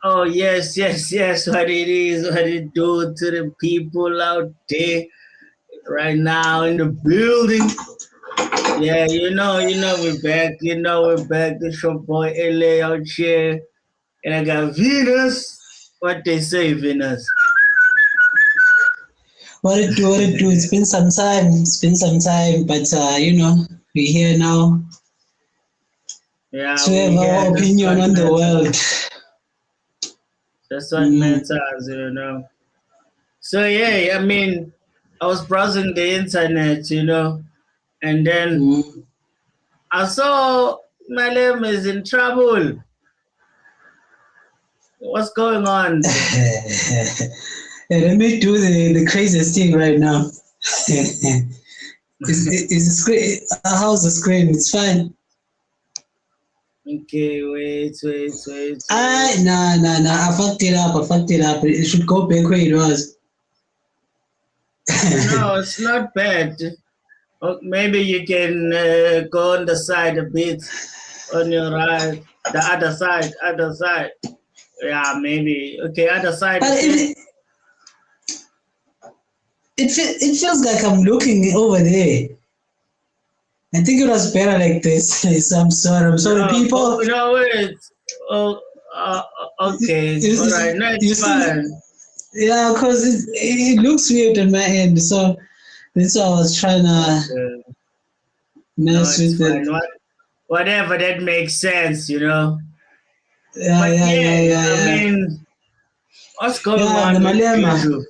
Oh yes, yes, yes. What it is, what it do to the people out there right now in the building. Yeah, we're back. We're back. It's your boy LA out here, and I got Venus. What they say, Venus? What it do? It's been some time. It's been some time, but we're here now Yeah, to we have here. our That's opinion what on the matters. world. That's what Mm, matters. So yeah, I mean, I was browsing the internet, and then mm. I saw Malem is in trouble. What's going on? Hey, let me do the craziest thing right now. Is the screen? How's the screen? It's fine. Okay, wait. Nah. I fucked it up. I fucked it up. It should go back where it was. No, it's not bad. Maybe you can go on the side a bit on your right, the other side. Yeah, maybe. Okay, other side But a bit. it feels like I'm looking over there. I think it was better like this. So I'm sorry, No, people. no, wait. Oh, okay. All right, no, You it's see, fine. yeah, because it looks weird on my end. So that's why I was trying to Okay. No, mess it's with fine. it. Whatever that makes sense. Yeah, But yeah, yeah, yeah, yeah, I yeah. mean, what's going Yeah, the on with Malema. Juju?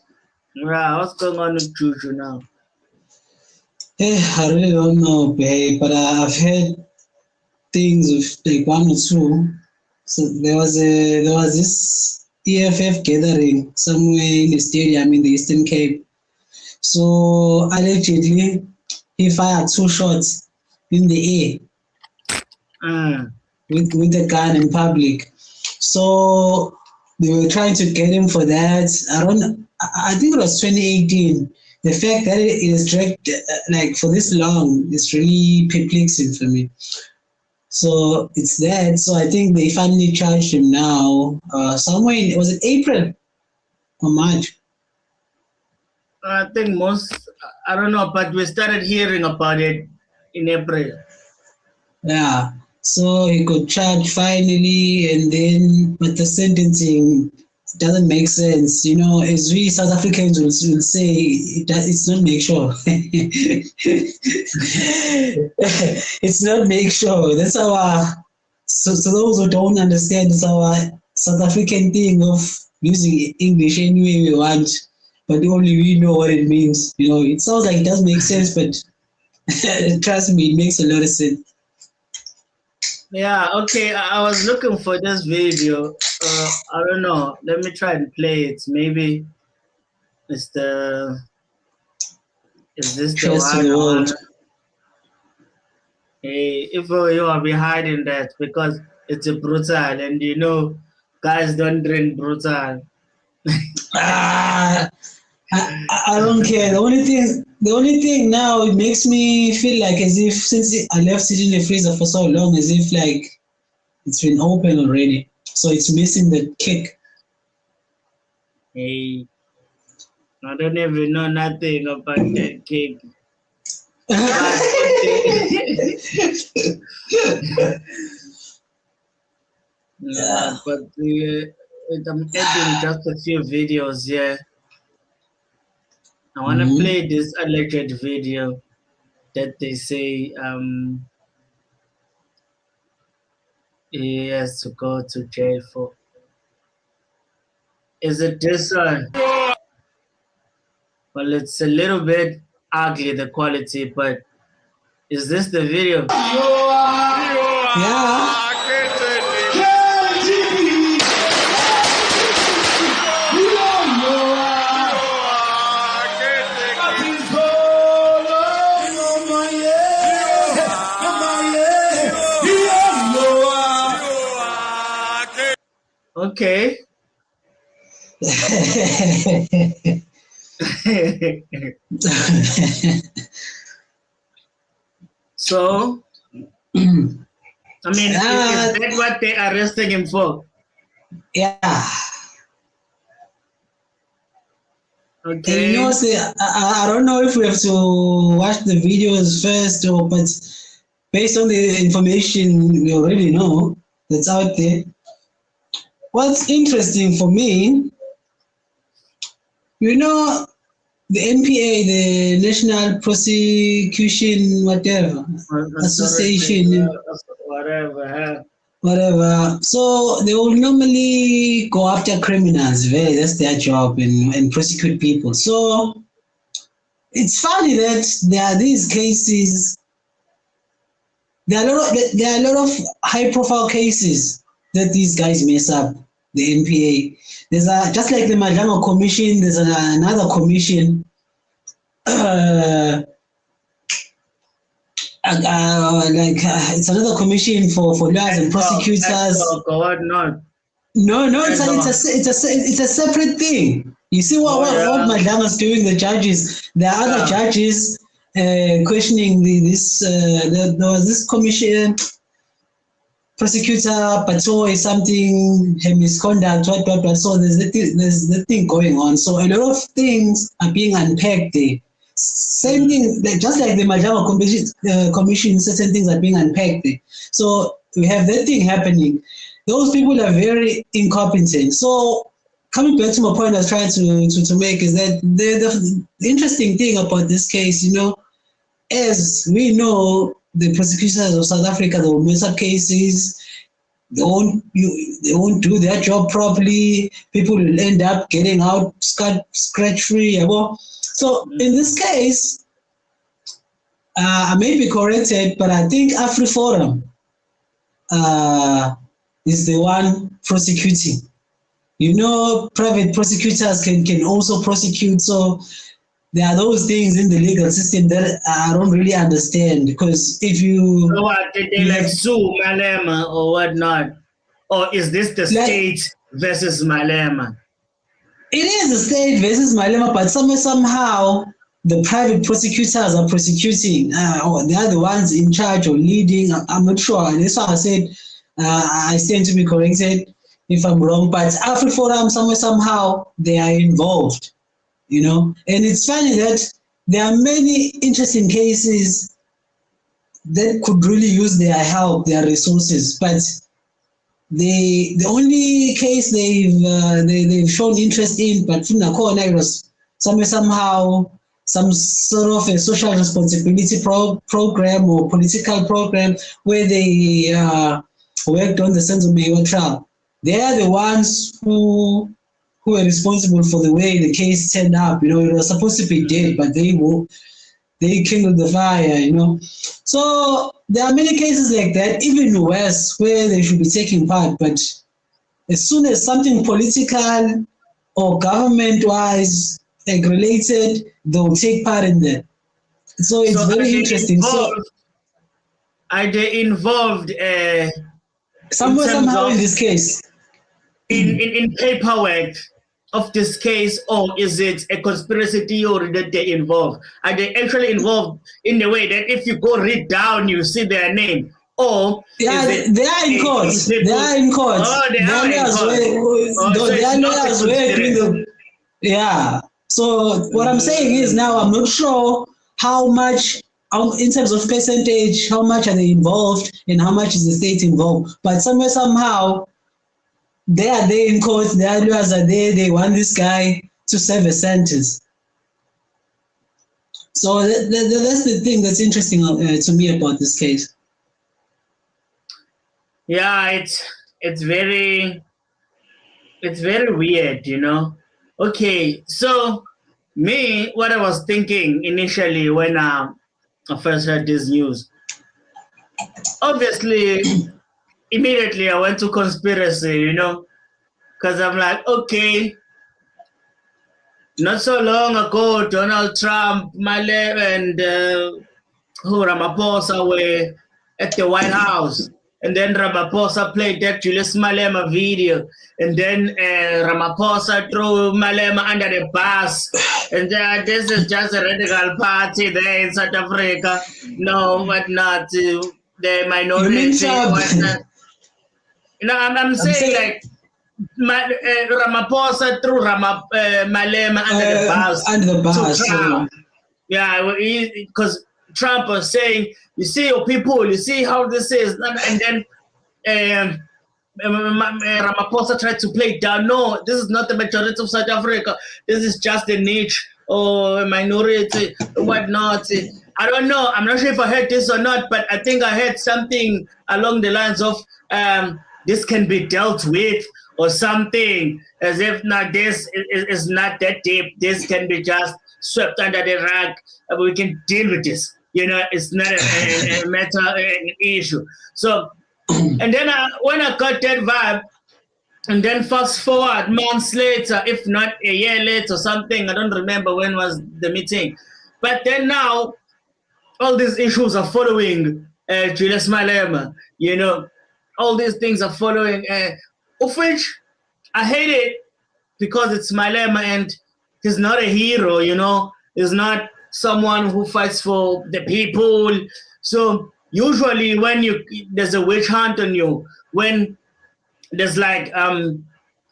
Yeah, what's going on with Juju now? I really don't know, babe, but I've heard things of like one or two. So there was this EFF gathering somewhere in the stadium in the Eastern Cape. So allegedly he fired two shots in the air Mm. with a gun in public. So they were trying to get him for that. I think it was 2018. The fact that it is dragged like for this long is really perplexing for me. So it's that. So I think they finally charged him now. Somewhere in, was it April or March? I think I don't know, but we started hearing about it in April. Yeah. So he got charged finally, and then but the sentencing doesn't make sense. As we South Africans will say, it's not make sure. It's not make sure. That's our. So those who don't understand, it's our South African thing of using English any way we want, but only we know what it means. It sounds like it doesn't make sense, but trust me, it makes a lot of sense. Yeah, okay. I was looking for this video. I don't know. Let me try and play it. Maybe it's the is this the Cheers to one? the I world. wanna. Hey, if you are behind in that because it's a brutal, and guys don't drink brutal. Ah, I don't care. The only thing now it makes me feel like as if since I left it in the freezer for so long, as if like it's been open already, so it's missing the kick. Hey, I don't even know nothing about that cake. But okay. Yeah. But I'm adding just a few videos here. I want to Mhm. play this alleged video that they say he has to go to jail for. Is it this one? Well, it's a little bit ugly, the quality, but is this the video? Yeah. Okay. So, I mean, is Ah, that what they arresting him for? Yeah. And Okay. say, I don't know if we have to watch the videos first, or but based on the information we already know that's out there. What's interesting for me, you know, the NPA, the National Prosecution, whatever, Authority, Association, whatever. Huh? whatever. So they will normally go after criminals, very, that's their job, and prosecute people. So it's funny that there are these cases, there are a lot of high profile cases that these guys mess up, the NPA. There's a, just like the Madlama Commission, there's another commission, uh, it's another commission for lawyers and prosecutors. Or what not? No, Ad hoc. it's a separate thing. You see Oh what yeah. Madlama's doing, the judges. There are other Yeah. judges questioning there was this commission, prosecutor Patoy something, her misconduct, what. So there's the thing going on. So a lot of things are being unpacked there. Same thing, just like the Madlama commission, certain things are being unpacked there. So we have that thing happening. Those people are very incompetent. So coming back to my point I was trying to make is that the interesting thing about this case, as we know, the prosecutors of South Africa, they will mess up cases. They won't do their job properly. People will end up getting out scratch free. So in this case, I may be corrected, but I think AfriForum is the one prosecuting. Private prosecutors can also prosecute. So there are those things in the legal system that I don't really understand, because if you So what did they you like have sue Malema or whatnot? Or is this the like state versus Malema? it is the state versus Malema, but somehow the private prosecutors are prosecuting, or they are the ones in charge or leading. I'm not sure. That's why I said I stand to be corrected if I'm wrong. But AfriForum somehow they are involved. And it's funny that there are many interesting cases that could really use their help, their resources, but the only case they've shown interest in, but from the corner, it was somehow some sort of a social responsibility program or political program where they worked on the Senzo Mayor trial. They are the ones who were responsible for the way the case turned up. It was supposed to be dead, but they kindled the fire. So there are many cases like that, even worse, where they should be taking part. But as soon as something political or government-wise, like related, they'll take part in that. So So it's very interesting. So are they involved in somewhere, terms somehow of in this case, in paperwork of this case, or is it a conspiracy theory that they involved? Are they actually involved in the way that if you go read down, you see their name? Or yeah, is it they are in court. They are in court. Oh, they Their are in lawyers court. Oh, so it's their not a lawyers were doing conspiracy. yeah. So what I'm saying is, now I'm not sure how much, in terms of percentage, how much are they involved and how much is the state involved. But somehow they are there in court. Their lawyers are there. They want this guy to serve a sentence. So that's the thing that's interesting to me about this case. Yeah, it's very weird. Okay, so me, what I was thinking initially when I first heard this news, obviously, immediately I went to conspiracy, because I'm like, okay, not so long ago, Donald Trump, Malema, and Ramaphosa were at the White House. And then Ramaphosa played that Julius Malema video. And then Ramaphosa threw Malema under the bus. And this is just a radical party there in South Africa. No, but not the minority. You mean Trump? I'm saying like, Ramaphosa threw Malema under the bus. Under the bus. To Trump. Yeah, because Trump was saying, you see your people, you see how this is. And then Ramaphosa tried to play it down. No, this is not the majority of South Africa. This is just a niche or a minority, whatnot. I don't know. I'm not sure if I heard this or not, but I think I heard something along the lines of this can be dealt with or something, as if not this is not that deep. This can be just swept under the rug. We can deal with this. It's not a matter, an issue. So, and then when I got that vibe, and then fast forward months later, if not a year later or something, I don't remember when was the meeting. But then now, all these issues are following Julius Malema. All these things are following, of which I hate it because it's Malema and he's not a hero, He's not someone who fights for the people. So usually when there's a witch hunt on you, when there's like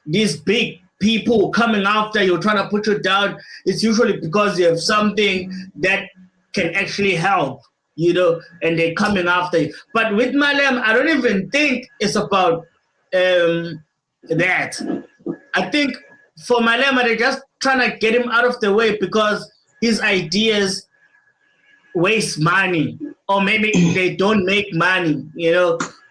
these big people coming after you, trying to put you down, it's usually because you have something that can actually help, and they're coming after you. But with Malem, I don't even think it's about that. I think for Malema, they're just trying to get him out of the way because his ideas waste money, or maybe they don't make money,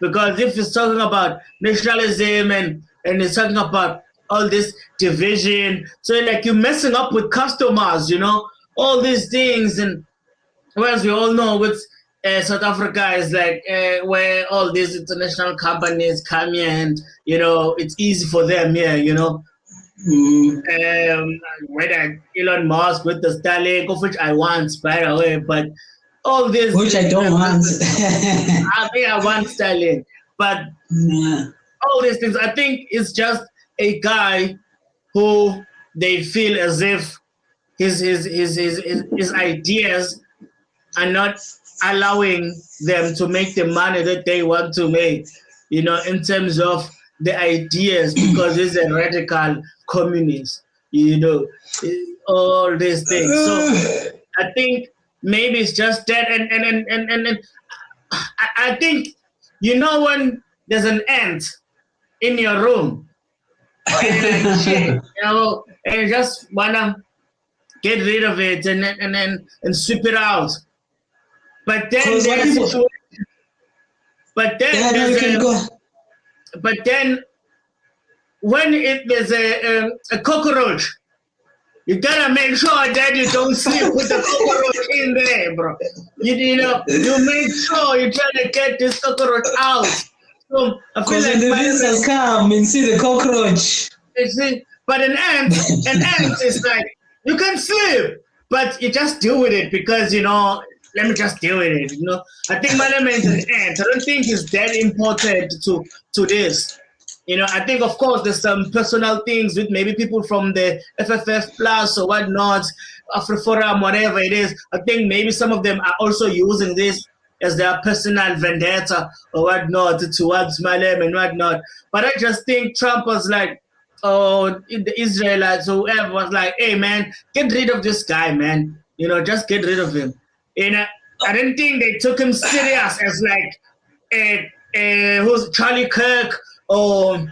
because if he's talking about nationalism and he's talking about all this division, so like you're messing up with customers, all these things. And whereas we all know with South Africa is like where all these international companies come here and, it's easy for them here, whether Elon Musk with the Starlink, of which I want, by the way, but all this, which I don't want. I think I want Starlink, but all these things, I think it's just a guy who they feel as if his ideas are not allowing them to make the money that they want to make, in terms of the ideas, because he's a radical communist, all these things. So I think maybe it's just that, and I think, when there's an ant in your room, and like shit, and you just wanna get rid of it and sweep it out. But then when there's a cockroach, you gotta make sure that you don't sleep with the cockroach in there, bro. You make sure you try to get this cockroach out. So I feel like the visitors come and see the cockroach. But an ant is like, you can sleep, but you just deal with it because, let me just deal with it, I think Malema is an ant. I don't think it's that important to this. I think, of course, there's some personal things with maybe people from the FFF Plus or whatnot, AfriForum, whatever it is. I think maybe some of them are also using this as their personal vendetta or whatnot towards Malema and whatnot. But I just think Trump was like, the Israelites or whoever was like, hey, man, get rid of this guy, man. Just get rid of him. I didn't think they took him serious as like who's Charlie Kirk or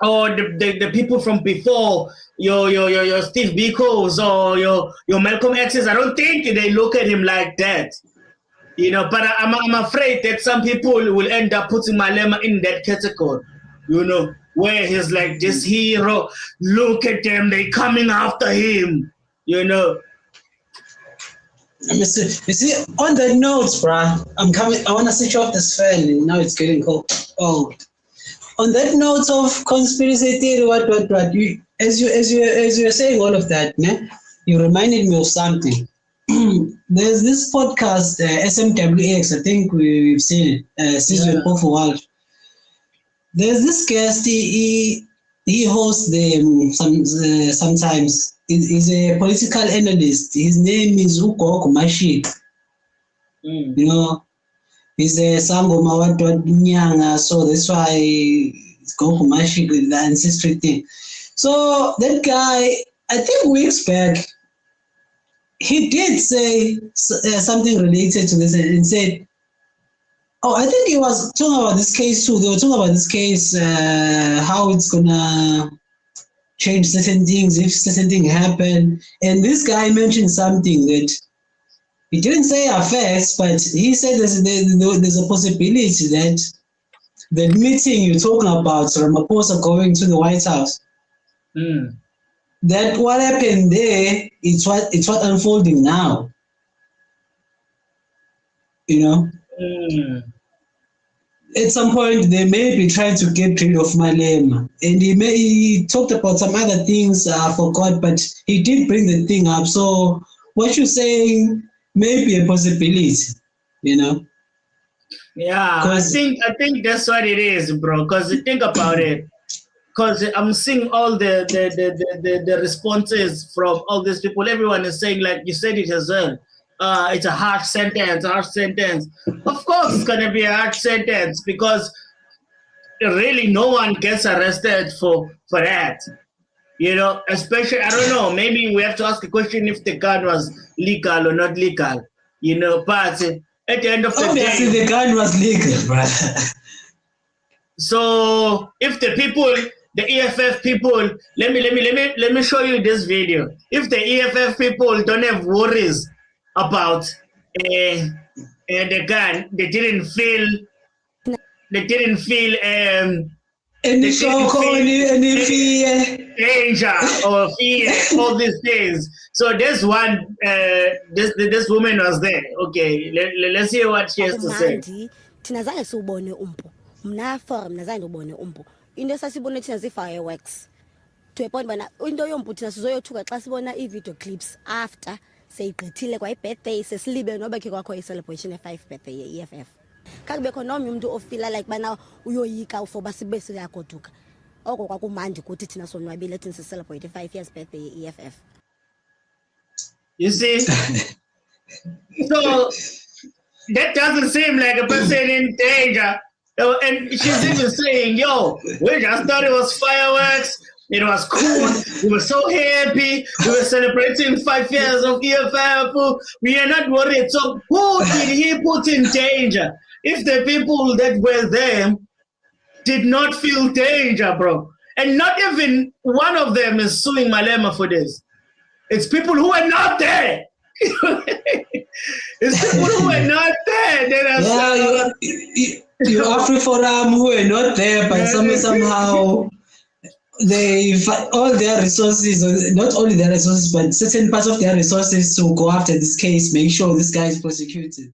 the people from before, your Steve Biko's or your Malcolm X's. I don't think they look at him like that. But I'm afraid that some people will end up putting Malema in that category, where he's like this hero. Look at them, they coming after him, You see, on that note, bruh, I want to switch off this fan, and now it's getting cold. Oh, on that note of conspiracy theory, what, as you were saying all of that, you reminded me of something. There's this podcast, SMWX. I think we've seen it. Season for a while. There's this guest. He hosts them sometimes. He's a political analyst. His name is Ugo Kumashik. He's a Sangoma Nyanga, so that's why it's go Kumashi with the ancestry thing. So that guy, I think weeks back, he did say something related to this and said, oh, I think he was talking about this case too. They were talking about this case, how it's gonna change certain things if certain thing happen. And this guy mentioned something that he didn't say affects, but he said there's a possibility that the meeting you're talking about, Ramaphosa going to the White House, that what happened there, it's what unfolding now. You know? At some point, they may be trying to get rid of Malema. And he talked about some other things I forgot, but he did bring the thing up. So what you're saying may be a possibility, you know? Yeah, I think that's what it is, bro. Because think about it. Because I'm seeing all the responses from all these people. Everyone is saying, like you said it as well. It's a harsh sentence. Of course, it's gonna be a harsh sentence because really no one gets arrested for that. You know, especially I don't know. Maybe we have to ask a question if the gun was legal or not legal. You know, but at the end of the day, obviously the gun was legal, brother. So if the people, the EFF people, let me show you this video. If the EFF people don't have worries about the gun, they didn't feel any shock or any fear, danger or fear, all these things. So this one, this woman was there. Okay, let's hear what she has to say. Tinazange siubone umpu. Mna for mnazange ubone umpu. Into sasibone thina zi-fireworks. To a point bana into yompu thina sizoyothuka xa sibona ii-video clips after seyigqithile kwa i-birthday sesilibe noba khe kwakho i-celebration ye-5 birthday ye-EFF. Kakubekho nomnye umntu ofila like bana uyoyika ufoba sibe siyagoduka. Oko kwakumandi kuthi thina sonwabile thina si-celebrate i-5 years birthday ye-EFF. You see? So that doesn't seem like a person in danger. And she's even saying, yo, we just thought it was fireworks. It was cool. We were so happy. We were celebrating 5 years of EFF. We are not worried. So who did he put in danger? If the people that were there did not feel danger, bro. And not even one of them is suing Malema for this. It's people who are not there. It's people who are not there that are you AfriForum who are not there, but somehow they all their resources, not only their resources, but certain parts of their resources to go after this case, make sure this guy is prosecuted.